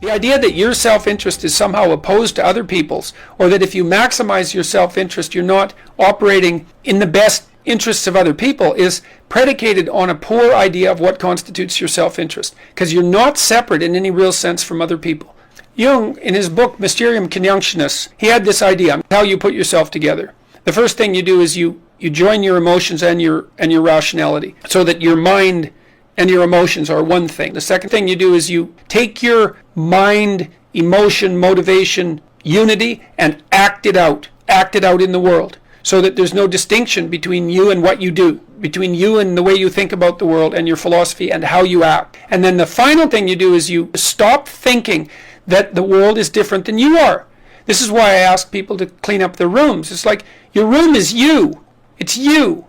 The idea that your self-interest is somehow opposed to other people's, or that if you maximize your self-interest, you're not operating in the best interests of other people, is predicated on a poor idea of what constitutes your self-interest, because you're not separate in any real sense from other people. Jung, in his book Mysterium Conjunctionis, he had this idea, how you put yourself together. The first thing you do is you join your emotions and your rationality, so that your mind and your emotions are one thing. The second thing you do is you take your mind, emotion, motivation, unity, and act it out in the world, so that there's no distinction between you and what you do, between you and the way you think about the world and your philosophy and how you act. And then the final thing you do is you stop thinking that the world is different than you are. This is why I ask people to clean up their rooms. It's like, your room is you. It's you.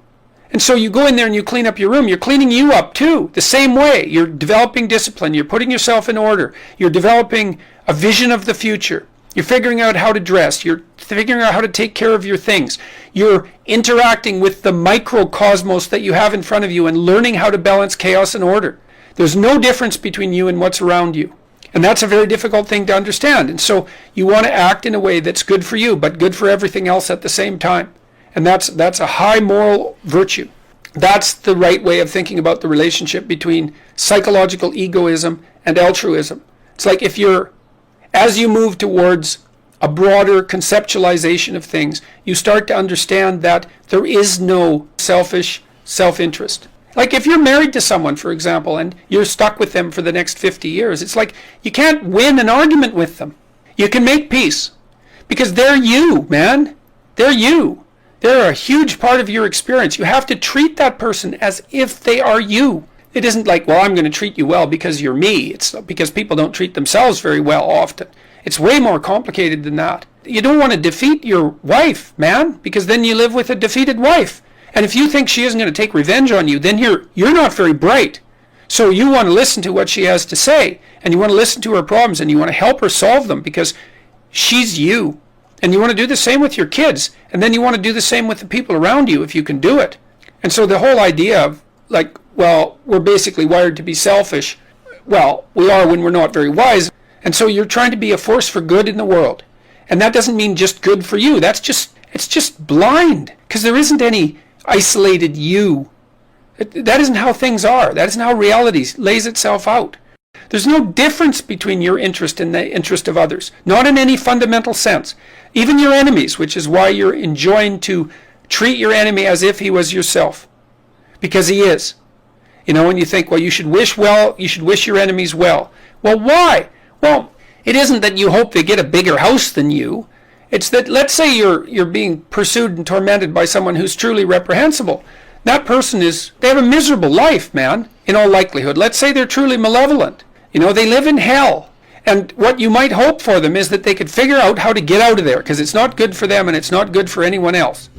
And so you go in there and you clean up your room. You're cleaning you up too, the same way. You're developing discipline. You're putting yourself in order. You're developing a vision of the future. You're figuring out how to dress. You're figuring out how to take care of your things. You're interacting with the microcosmos that you have in front of you and learning how to balance chaos and order. There's no difference between you and what's around you. And that's a very difficult thing to understand. And so you want to act in a way that's good for you, but good for everything else at the same time. And that's a high moral virtue. That's the right way of thinking about the relationship between psychological egoism and altruism. It's like as you move towards a broader conceptualization of things, you start to understand that there is no selfish self-interest. Like if you're married to someone, for example, and you're stuck with them for the next 50 years, it's like you can't win an argument with them. You can make peace because they're you, man. They're you. They're a huge part of your experience. You have to treat that person as if they are you. It isn't like, well, I'm going to treat you well because you're me. It's because people don't treat themselves very well often. It's way more complicated than that. You don't want to defeat your wife, man, because then you live with a defeated wife. And if you think she isn't going to take revenge on you, then you're not very bright. So you want to listen to what she has to say, and you want to listen to her problems, and you want to help her solve them because she's you. And you want to do the same with your kids, and then you want to do the same with the people around you if you can do it. And so the whole idea of like, well, we're basically wired to be selfish. Well, we are when we're not very wise. And so you're trying to be a force for good in the world. And that doesn't mean just good for you. It's just blind, because there isn't any isolated you. That isn't how things are. That isn't how reality lays itself out. There's no difference between your interest and the interest of others, not in any fundamental sense. Even your enemies, which is why you're enjoined to treat your enemy as if he was yourself, because he is. And you think, well, you should wish your enemies well. Well, why? Well, it isn't that you hope they get a bigger house than you. It's that, let's say you're being pursued and tormented by someone who's truly reprehensible. That person they have a miserable life, man, in all likelihood. Let's say they're truly malevolent. They live in hell. And what you might hope for them is that they could figure out how to get out of there, because it's not good for them and it's not good for anyone else.